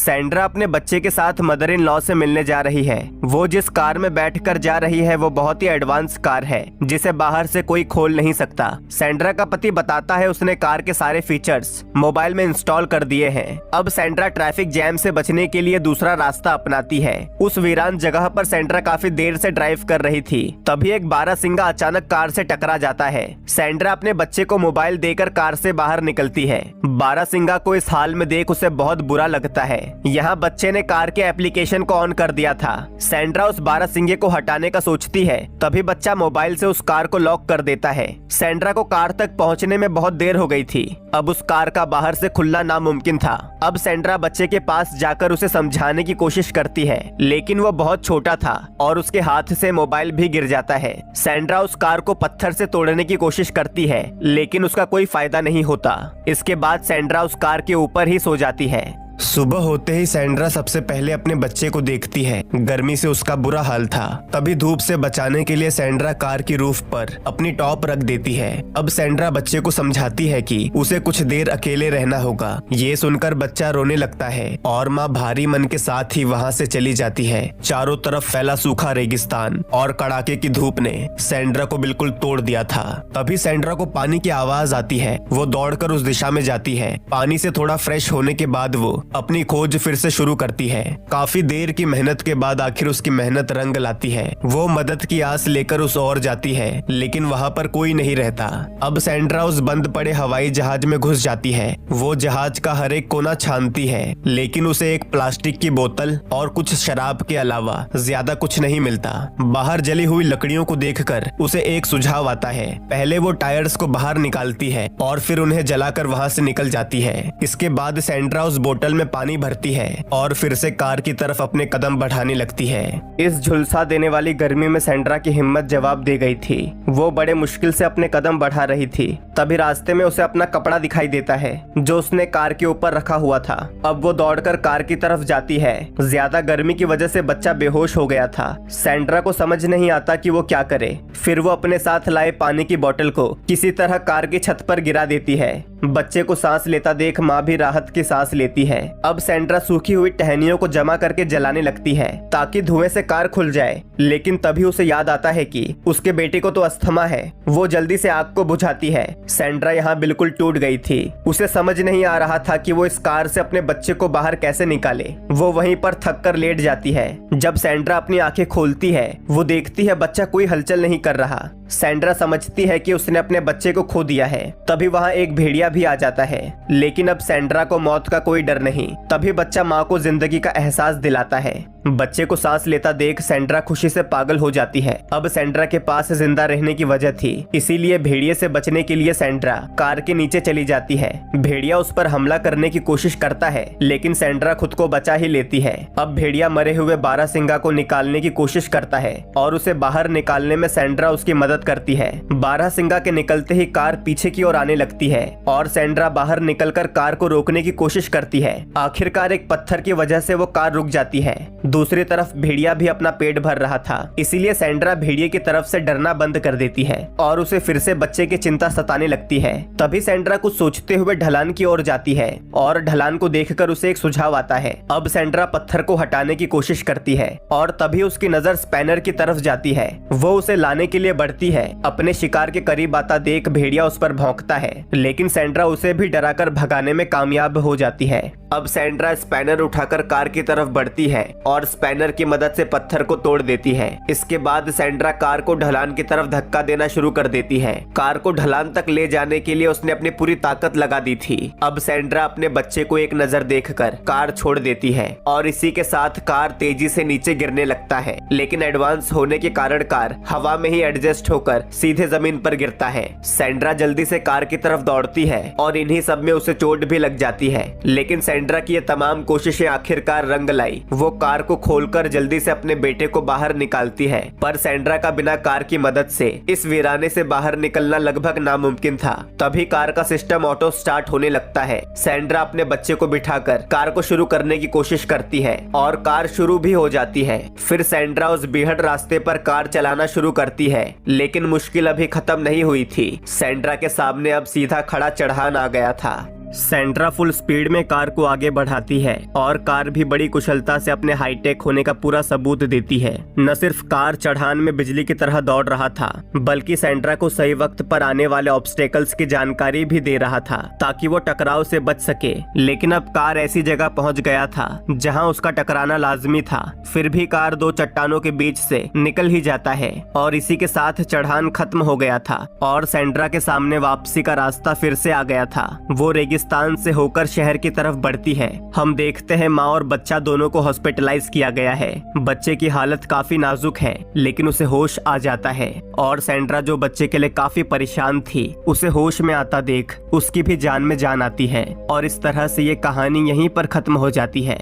Sandra अपने बच्चे के साथ मदर इन लॉ से मिलने जा रही है। वो जिस कार में बैठकर जा रही है वो बहुत ही एडवांस कार है जिसे बाहर से कोई खोल नहीं सकता। सैंड्रा का पति बताता है उसने कार के सारे फीचर्स मोबाइल में इंस्टॉल कर दिए हैं। अब सैंड्रा ट्रैफिक जैम से बचने के लिए दूसरा रास्ता अपनाती है। उस वीरान जगह पर सैंड्रा काफी देर से ड्राइव कर रही थी, तभी एक बारहसिंगा अचानक कार से टकरा जाता है। सैंड्रा अपने बच्चे को मोबाइल देकर कार से बाहर निकलती है। बारहसिंगा को इस हाल में देख उसे बहुत बुरा लगता है। यहाँ बच्चे ने कार के एप्लीकेशन को ऑन कर दिया था। सैंड्रा उस बारहसिंगे को हटाने का सोचती है, तभी बच्चा मोबाइल से उस कार को लॉक कर देता है। सैंड्रा को कार तक पहुँचने में बहुत देर हो गई थी। अब उस कार का बाहर से खुलना नामुमकिन था। अब सैंड्रा बच्चे के पास जाकर उसे समझाने की कोशिश करती है, लेकिन वो बहुत छोटा था और उसके हाथ से मोबाइल भी गिर जाता है। सैंड्रा उस कार को पत्थर से तोड़ने की कोशिश करती है, लेकिन उसका कोई फायदा नहीं होता। इसके बाद सैंड्रा उस कार के ऊपर ही सो जाती है। सुबह होते ही सैंड्रा सबसे पहले अपने बच्चे को देखती है। गर्मी से उसका बुरा हाल था, तभी धूप से बचाने के लिए सैंड्रा कार की रूफ पर अपनी टॉप रख देती है। अब सैंड्रा बच्चे को समझाती है कि उसे कुछ देर अकेले रहना होगा। ये सुनकर बच्चा रोने लगता है और माँ भारी मन के साथ ही वहाँ से चली जाती है। चारों तरफ फैला सूखा रेगिस्तान और कड़ाके की धूप ने सैंड्रा को बिल्कुल तोड़ दिया था। तभी सैंड्रा को पानी की आवाज आती है। वो दौड़कर उस दिशा में जाती है। पानी से थोड़ा फ्रेश होने के बाद वो अपनी खोज फिर से शुरू करती है। काफी देर की मेहनत के बाद आखिर उसकी मेहनत रंग लाती है। वो मदद की आस लेकर उस ओर जाती है, लेकिन वहाँ पर कोई नहीं रहता। अब सैंड्रा उस बंद पड़े हवाई जहाज में घुस जाती है। वो जहाज का हर एक कोना छानती है, लेकिन उसे एक प्लास्टिक की बोतल और कुछ शराब के अलावा ज्यादा कुछ नहीं मिलता। बाहर जली हुई लकड़ियों को देखकर उसे एक सुझाव आता है। पहले वो टायर्स को बाहर निकालती है और फिर उन्हें जलाकर वहाँ से निकल जाती है। इसके बाद सैंड्रा उस बोतल में पानी भरती है और फिर से कार की तरफ अपने कदम बढ़ाने लगती है। इस झुलसा देने वाली गर्मी में सैंड्रा की हिम्मत जवाब दे गई थी। वो बड़े मुश्किल से अपने कदम बढ़ा रही थी, तभी रास्ते में उसे अपना कपड़ा दिखाई देता है जो उसने कार के ऊपर रखा हुआ था। अब वो दौड़कर कार की तरफ जाती है। ज्यादा गर्मी की वजह से बच्चा बेहोश हो गया था। सैंड्रा को समझ नहीं आता कि वो क्या करे। फिर वो अपने साथ लाए पानी की बोतल को किसी तरह कार की छत पर गिरा देती है। बच्चे को सांस लेता देख माँ भी राहत की सांस लेती है। अब सैंड्रा सूखी हुई टहनियों को जमा करके जलाने लगती है ताकि धुएं से कार खुल जाए, लेकिन तभी उसे याद आता है कि उसके बेटे को तो अस्थमा है। वो जल्दी से आग को बुझाती है। सैंड्रा यहाँ बिल्कुल टूट गई थी। उसे समझ नहीं आ रहा था कि वो इस कार से अपने बच्चे को बाहर कैसे निकाले। वो वहीं पर थक कर लेट जाती है। जब सैंड्रा अपनी आंखें खोलती है, वो देखती है बच्चा कोई हलचल नहीं कर रहा। सैंड्रा समझती है कि उसने अपने बच्चे को खो दिया है। तभी वहाँ एक भेड़िया भी आ जाता है, लेकिन अब सैंड्रा को मौत का कोई डर नहीं। तभी बच्चा माँ को जिंदगी का एहसास दिलाता है। बच्चे को सांस लेता देख सैंड्रा खुशी से पागल हो जाती है। अब सैंड्रा के पास जिंदा रहने की वजह थी, इसीलिए भेड़िए से बचने के लिए सैंड्रा कार के नीचे चली जाती है। भेड़िया उस पर हमला करने की कोशिश करता है, लेकिन सैंड्रा खुद को बचा ही लेती है। अब भेड़िया मरे हुए बारहसिंगा को निकालने की कोशिश करता है और उसे बाहर निकालने में सैंड्रा उसकी मदद करती है। बारहसिंगा के निकलते ही कार पीछे की ओर आने लगती है और सैंड्रा बाहर निकलकर कार को रोकने की कोशिश करती है। आखिरकार एक पत्थर की वजह से वो कार रुक जाती है। दूसरी तरफ भेड़िया भी अपना पेट भर रहा था, इसीलिए सैंड्रा भेड़िए की तरफ से डरना बंद कर देती है और उसे फिर से बच्चे की चिंता सताने लगती है। तभी सैंड्रा कुछ सोचते हुए ढलान की ओर जाती है और ढलान को देखकर उसे एक सुझाव आता है। अब सैंड्रा पत्थर को हटाने की कोशिश करती है और तभी उसकी नजर स्पैनर की तरफ जाती है। वो उसे लाने के लिए बढ़ती है। अपने शिकार के करीब आता देख भेड़िया उस पर भौंकता है, लेकिन सैंड्रा उसे भी डराकर भगाने में कामयाब हो जाती है। अब सैंड्रा स्पैनर उठाकर कार की तरफ बढ़ती है और स्पैनर की मदद से पत्थर को तोड़ देती है। इसके बाद सैंड्रा कार को ढलान की तरफ धक्का देना शुरू कर देती है। कार को ढलान तक ले जाने के लिए उसने अपनी पूरी ताकत लगा दी थी। अब सैंड्रा अपने बच्चे को एक नजर देखकर कार छोड़ देती है और इसी के साथ कार तेजी से नीचे गिरने लगता है, लेकिन एडवांस होने के कारण कार हवा में ही एडजस्ट होकर सीधे जमीन पर गिरता है। सैंड्रा जल्दी से कार की तरफ दौड़ती है और इन्हीं सब में उसे चोट भी लग जाती है, लेकिन सैंड्रा की ये तमाम कोशिशें आखिरकार रंग लाई। वो कार को खोलकर जल्दी से अपने बेटे को बाहर निकालती है, पर सैंड्रा का बिना कार की मदद से इस वीराने से बाहर निकलना लगभग नामुमकिन था। तभी कार का सिस्टम ऑटो स्टार्ट होने लगता है। सैंड्रा अपने बच्चे को बिठाकर कार को शुरू करने की कोशिश करती है और कार शुरू भी हो जाती है। फिर सैंड्रा उस बेहद रास्ते पर कार चलाना शुरू करती है, लेकिन मुश्किल अभी खत्म नहीं हुई थी। सैंड्रा के सामने अब सीधा खड़ा चढ़ान आ गया था। सैंड्रा फुल स्पीड में कार को आगे बढ़ाती है और कार भी बड़ी कुशलता से अपने हाईटेक होने का पूरा सबूत देती है। न सिर्फ कार चढ़ान में बिजली की तरह दौड़ रहा था, बल्कि सैंड्रा को सही वक्त पर आने वाले ऑब्स्टेकल्स की जानकारी भी दे रहा था ताकि वो टकराव से बच सके। लेकिन अब कार ऐसी जगह पहुंच गया था जहां उसका टकराना लाजमी था। फिर भी कार दो चट्टानों के बीच से निकल ही जाता है और इसी के साथ चढ़ान खत्म हो गया था और सैंड्रा के सामने वापसी का रास्ता फिर से आ गया था। वो रेगिस्तान से होकर शहर की तरफ बढ़ती है। हम देखते हैं माँ और बच्चा दोनों को हॉस्पिटलाइज किया गया है। बच्चे की हालत काफी नाजुक है, लेकिन उसे होश आ जाता है और सैंड्रा जो बच्चे के लिए काफी परेशान थी, उसे होश में आता देख उसकी भी जान में जान आती है। और इस तरह से ये कहानी यहीं पर खत्म हो जाती है।